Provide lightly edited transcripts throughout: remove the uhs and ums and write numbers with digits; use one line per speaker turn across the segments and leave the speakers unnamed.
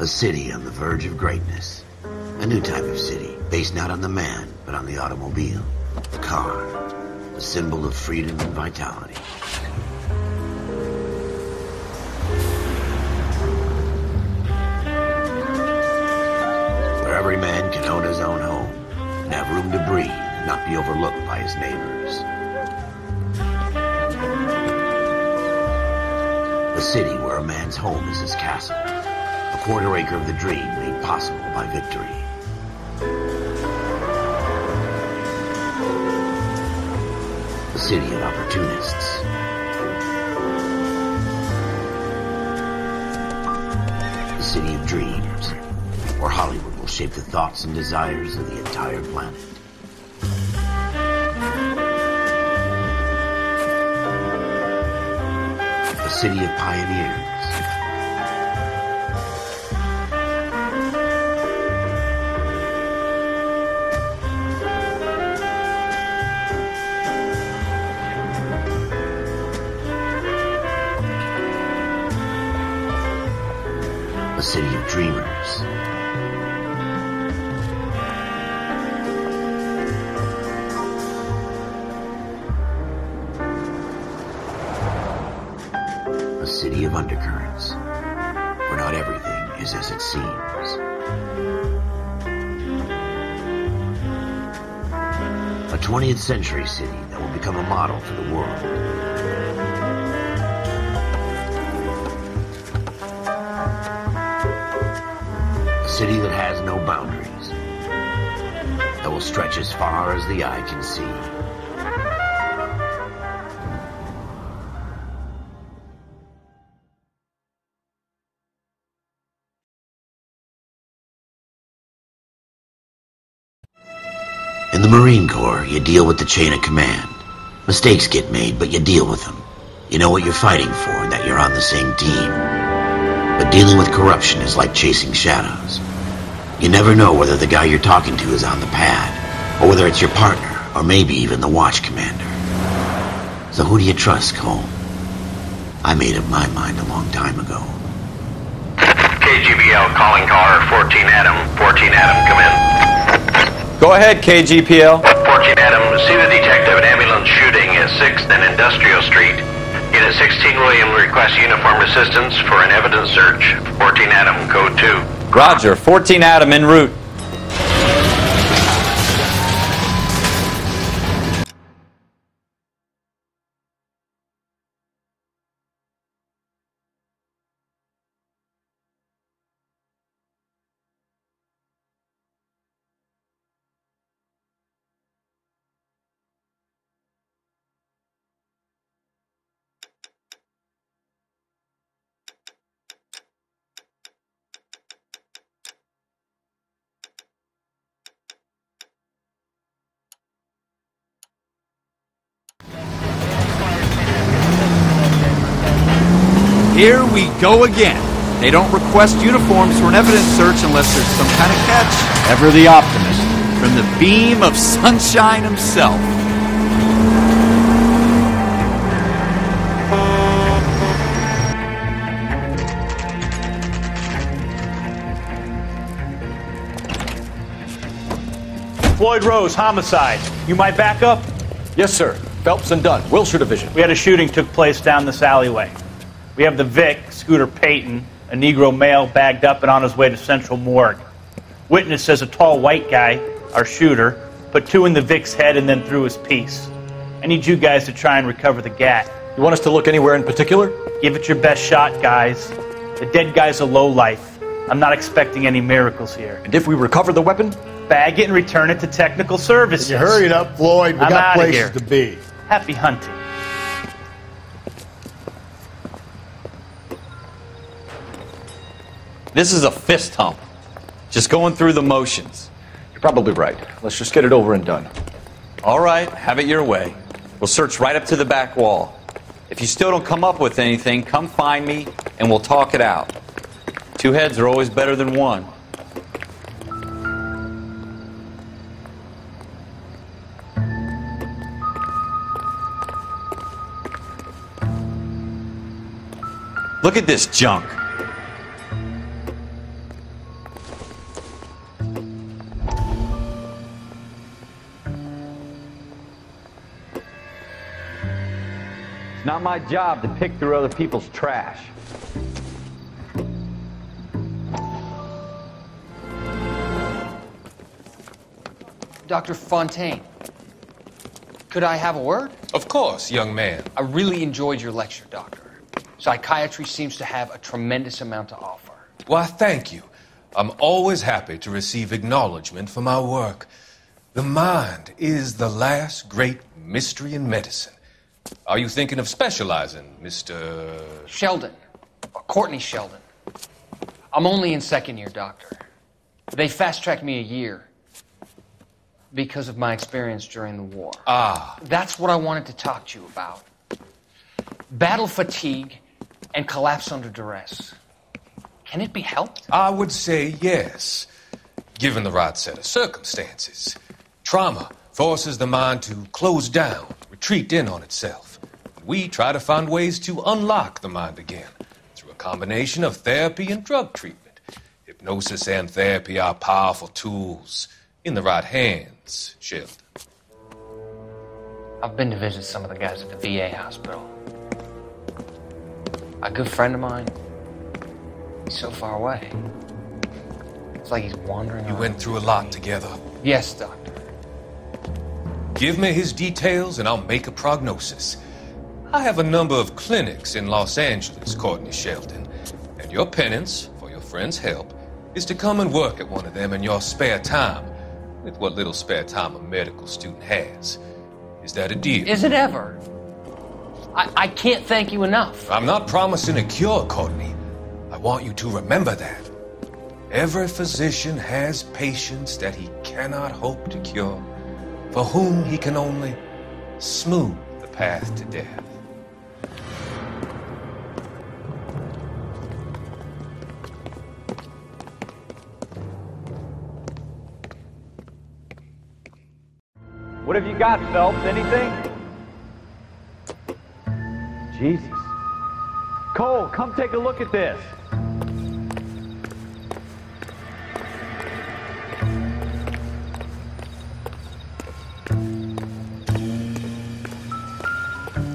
A city on the verge of greatness. A new type of city, based not on the man, but on the automobile. The car. The symbol of freedom and vitality. Where every man can own his own home, and have room to breathe, and not be overlooked by his neighbors. A city where a man's home is his castle. A quarter acre of the dream made possible by victory. A city of opportunists. A city of dreams, where Hollywood will shape the thoughts and desires of the entire planet. A city of pioneers. A city of dreamers. A city of undercurrents, where not everything is as it seems. A 20th century city that will become a model for the world. A city that has no boundaries, that will stretch as far as the eye can see. In the Marine Corps, you deal with the chain of command. Mistakes get made, but you deal with them. You know what you're fighting for and that you're on the same team. But dealing with corruption is like chasing shadows. You never know whether the guy you're talking to is on the pad, or whether it's your partner, or maybe even the watch commander. So who do you trust, Cole? I made up my mind a long time ago.
KGBL calling car 14 Adam. 14 Adam, come in.
Go ahead, KGPL.
14 Adam, see the detective at ambulance shooting at 6th and Industrial Street. Unit 16 William requests uniformed assistance for an evidence search. 14 Adam, code 2.
Roger, 14 Adam en route.
Here we go again. They don't request uniforms for an evidence search unless there's some kind of catch. Ever the optimist, from the beam of sunshine himself.
Floyd Rose, homicide. You might back up?
Yes, sir. Phelps and Dunn, Wilshire Division.
We had a shooting took place down this alleyway. We have the Vic, Scooter Payton, a Negro male bagged up and on his way to Central Morgue. Witness says a tall white guy, our shooter, put 2 in the Vic's head and then threw his piece. I need you guys to try and recover the gat.
You want us to look anywhere in particular?
Give it your best shot, guys. The dead guy's a lowlife. I'm not expecting any miracles here.
And if we recover the weapon?
Bag it and return it to technical services.
You hurry it up, Floyd. We
I'm
got
outta
places
here.
to be.
Happy hunting.
This is a fist hump. Just going through the motions.
You're probably right. Let's just get it over and done.
All right, have it your way. We'll search right up to the back wall. If you still don't come up with anything, come find me and we'll talk it out. 2 heads are always better than 1. Look at this junk. It's not my job to pick through other people's trash.
Dr. Fontaine, could I have a word?
Of course, young man.
I really enjoyed your lecture, Doctor. Psychiatry seems to have a tremendous amount to offer.
Why, thank you. I'm always happy to receive acknowledgement for my work. The mind is the last great mystery in medicine. Are you thinking of specializing, Mr.
Sheldon, or Courtney Sheldon. I'm only in second year, Doctor. They fast-tracked me a year because of my experience during the war.
Ah.
That's what I wanted to talk to you about. Battle fatigue and collapse under duress. Can it be helped?
I would say yes, given the right set of circumstances. Trauma forces the mind to close down, retreat in on itself. We try to find ways to unlock the mind again through a combination of therapy and drug treatment. Hypnosis and therapy are powerful tools in the right hands, Sheldon.
I've been to visit some of the guys at the VA hospital. A good friend of mine, he's so far away. It's like he's wandering
You
around.
went through a lot together.
Yes, Doctor.
Give me his details and I'll make a prognosis. I have a number of clinics in Los Angeles, Courtney Sheldon, and your penance, for your friend's help, is to come and work at one of them in your spare time, with what little spare time a medical student has. Is that a deal?
Is it ever? I can't thank you enough.
I'm not promising a cure, Courtney. I want you to remember that. Every physician has patients that he cannot hope to cure, for whom he can only smooth the path to death.
What have you got, Phelps? Anything? Jesus. Cole, come take a look at this.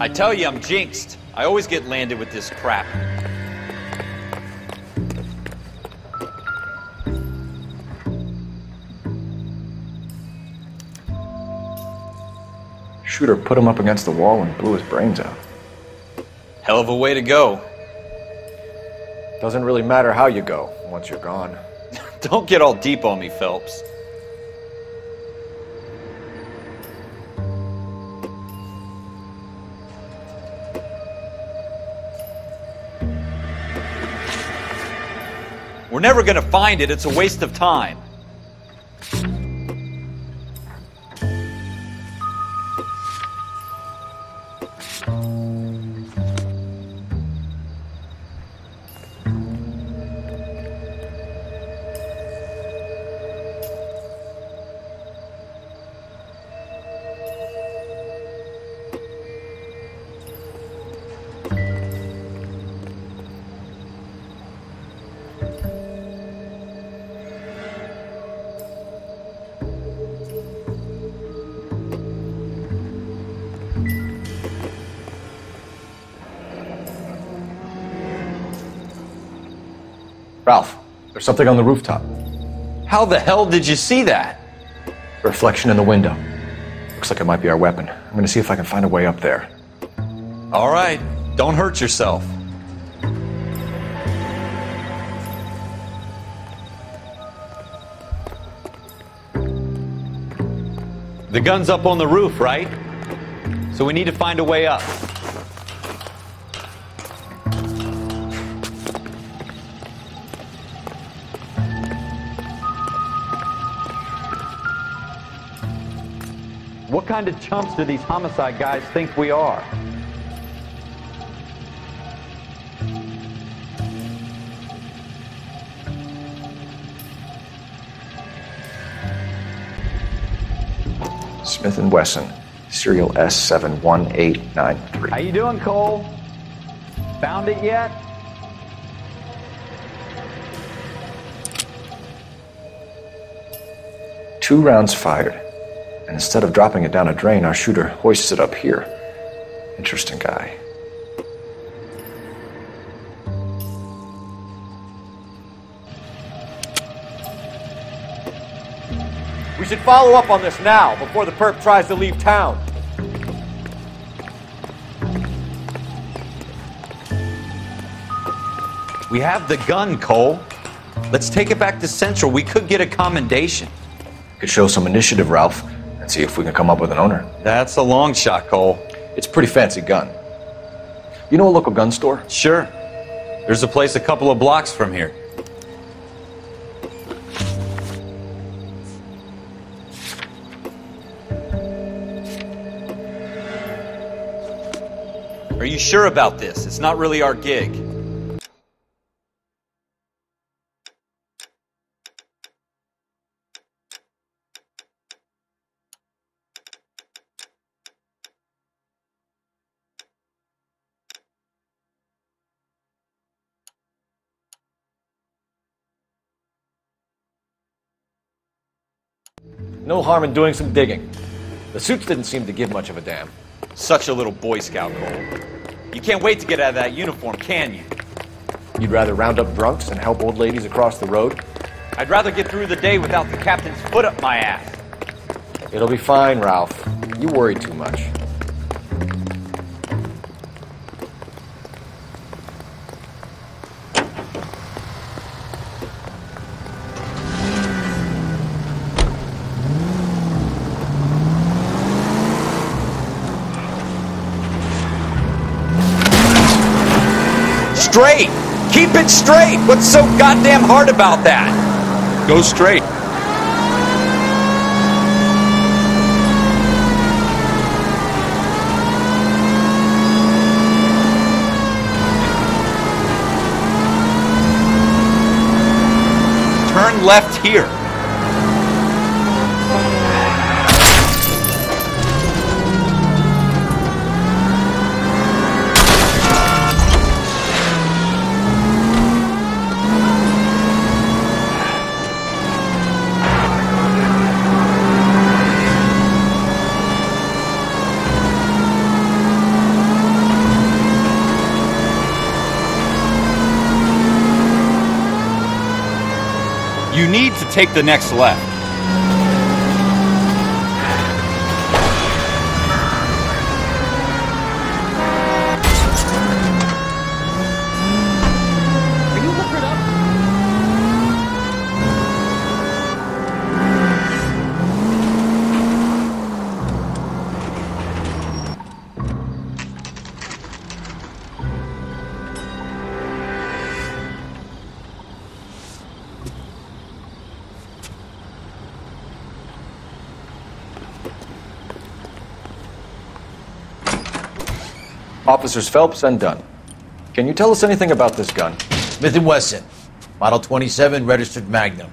I tell you, I'm jinxed. I always get landed with this crap.
Shooter put him up against the wall and blew his brains out.
Hell of a way to go.
Doesn't really matter how you go once you're gone.
Don't get all deep on me, Phelps. We're never gonna find it. It's a waste of time.
Ralph, there's something on the rooftop.
How the hell did you see that?
A reflection in the window. Looks like it might be our weapon. I'm gonna see if I can find a way up there.
All right, don't hurt yourself. The gun's up on the roof, right? So we need to find a way up. What kind of chumps do these homicide guys think we are?
Smith & Wesson, serial S71893.
How you doing, Cole? Found it yet?
Two rounds fired. And instead of dropping it down a drain, our shooter hoists it up here. Interesting guy. We should follow up on this now, before the perp tries to leave town.
We have the gun, Cole. Let's take it back to Central. We could get a commendation.
Could show some initiative, Ralph, and see if we can come up with an owner.
That's a long shot, Cole.
It's a pretty fancy gun. You know a local gun store?
Sure. There's a place a couple of blocks from here. Are you sure about this? It's not really our gig.
No harm in doing some digging. The suits didn't seem to give much of a damn.
Such a little Boy Scout, Cole. You can't wait to get out of that uniform, can you?
You'd rather round up drunks and help old ladies across the road?
I'd rather get through the day without the captain's foot up my ass.
It'll be fine, Ralph. You worry too much.
Straight! Keep it straight! What's so goddamn hard about that?
Go straight.
Turn left here. You need to take the next left.
Are you looking it up?
Officers Phelps and Dunn. Can you tell us anything about this gun?
Smith & Wesson, Model 27, registered Magnum.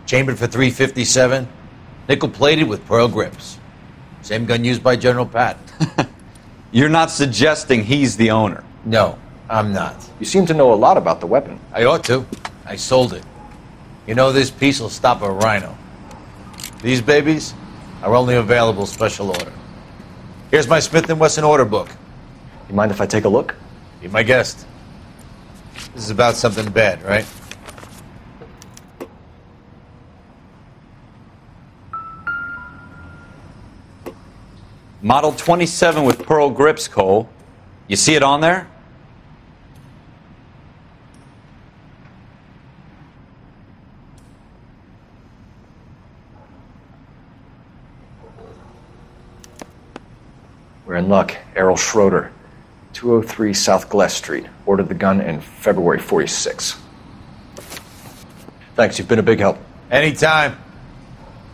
Chambered for .357, nickel-plated with pearl grips. Same gun used by General Patton.
You're not suggesting he's the owner.
No, I'm not.
You seem to know a lot about the weapon.
I ought to. I sold it. You know, this piece will stop a rhino. These babies are only available special order. Here's my Smith & Wesson order book.
You mind if I take a look?
Be my guest. This is about something bad, right?
Model 27 with pearl grips, Cole. You see it on there?
We're in luck. Errol Schroeder, 203 South Glass Street. Ordered the gun in February '46. Thanks, you've been a big help.
Anytime.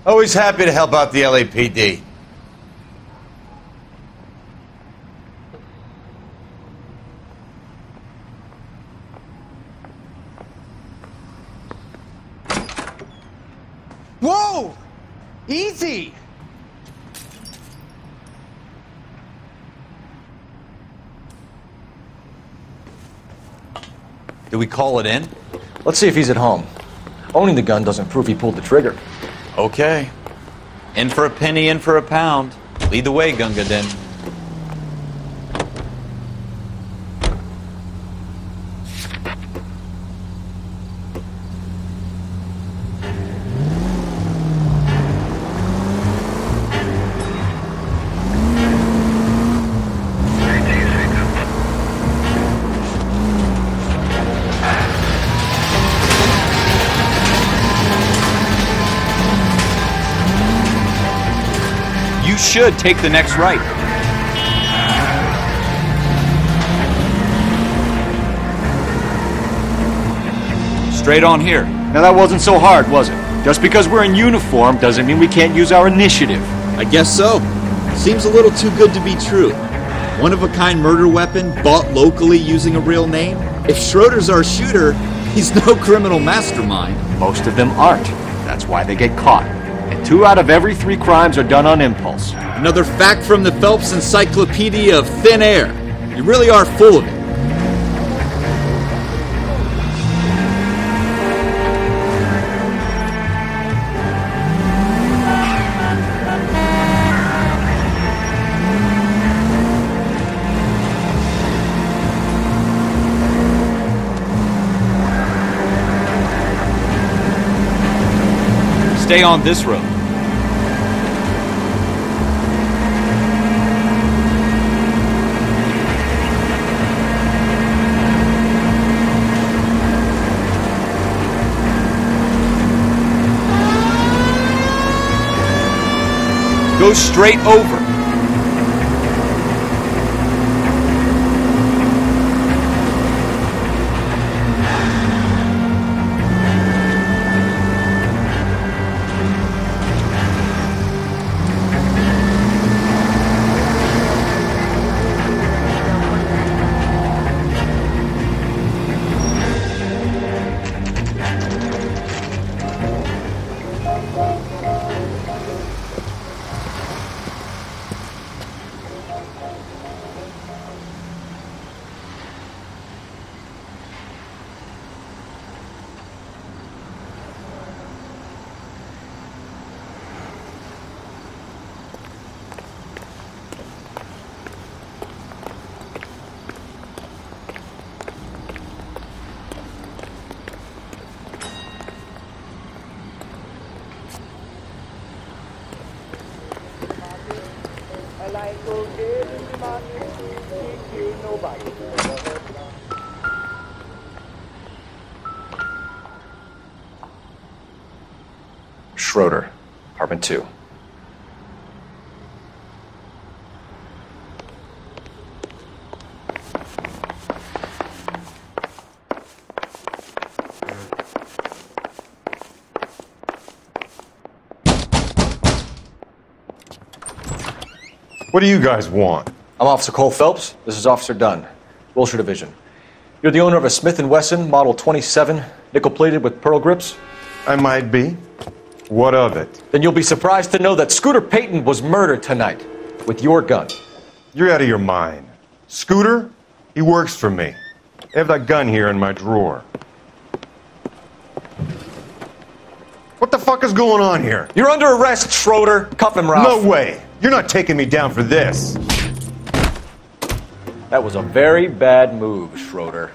Always happy to help out the LAPD.
Whoa! Easy!
Do we call it in?
Let's see if he's at home. Owning the gun doesn't prove he pulled the trigger.
Okay. In for a penny, in for a pound. Lead the way, Gunga Din. You should take the next right. Straight on here.
Now that wasn't so hard, was it? Just because we're in uniform doesn't mean we can't use our initiative.
I guess so. Seems a little too good to be true. One-of-a-kind murder weapon bought locally using a real name? If Schroeder's our shooter, he's no criminal mastermind.
Most of them aren't. That's why they get caught. And 2 out of every 3 crimes are done on impulse.
Another fact from the Phelps Encyclopedia of Thin Air. You really are full of it.
Stay on this road. Go straight over.
Schroeder, apartment 2.
What do you guys want?
I'm Officer Cole Phelps. This is Officer Dunn, Wilshire Division. You're the owner of a Smith & Wesson Model 27, nickel-plated with pearl grips?
I might be. What of it?
Then you'll be surprised to know that Scooter Payton was murdered tonight with your gun.
You're out of your mind. Scooter? He works for me. I have that gun here in my drawer. What the fuck is going on here?
You're under arrest, Schroeder. Cuff him, Ralph.
No way. You're not taking me down for this.
That was a very bad move, Schroeder.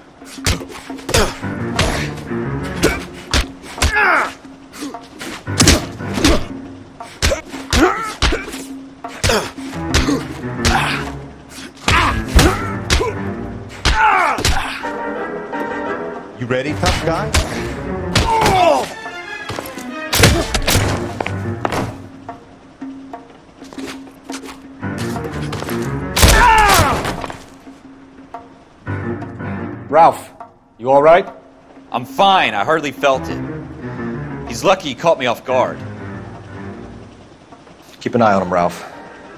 You ready, tough guy?
Ralph, you all right?
I'm fine. I hardly felt it. He's lucky he caught me off guard.
Keep an eye on him, Ralph.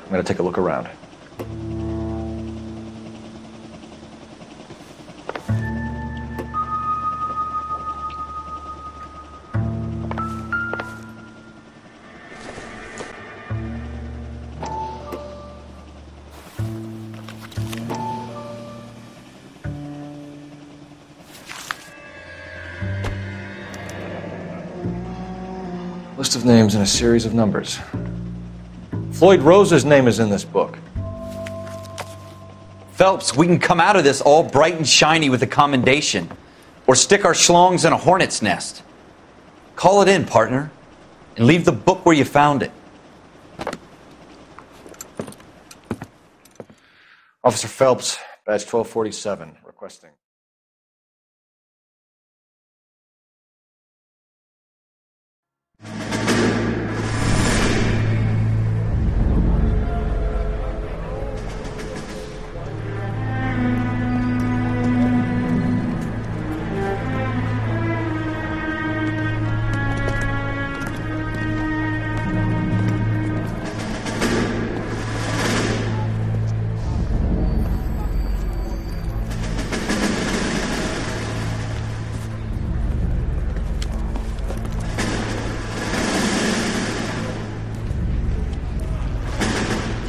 I'm going to take a look around. List of names and a series of numbers. Floyd Rose's name is in this book.
Phelps, we can come out of this all bright and shiny with a commendation. Or stick our schlongs in a hornet's nest. Call it in, partner. And leave the book where you found it.
Officer Phelps, badge 1247, requesting.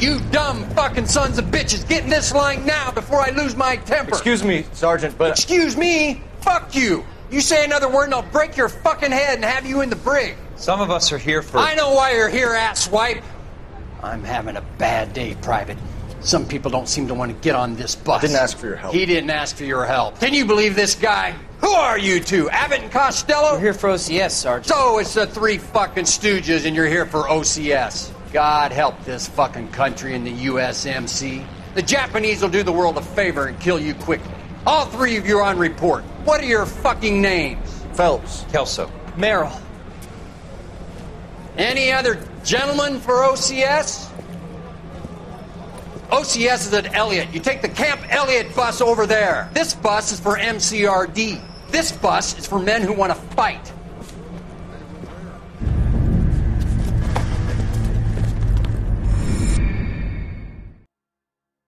You dumb fucking sons of bitches, get in this line now before I lose my temper.
Excuse me, Sergeant, but...
Excuse me? Fuck you. You say another word and I'll break your fucking head and have you in the brig.
Some of us are here for...
I know why you're here, asswipe. I'm having a bad day, Private. Some people don't seem to want to get on this bus.
I didn't ask for your help.
He didn't ask for your help. Can you believe this guy? Who are you two? Abbott and Costello?
We're here for OCS, Sergeant.
So it's the three fucking stooges and you're here for OCS. God help this fucking country and the USMC. The Japanese will do the world a favor and kill you quickly. All three of you are on report. What are your fucking names?
Phelps.
Kelso.
Merrill.
Any other gentlemen for OCS? OCS is at Elliott. You take the Camp Elliott bus over there. This bus is for MCRD. This bus is for men who want to fight.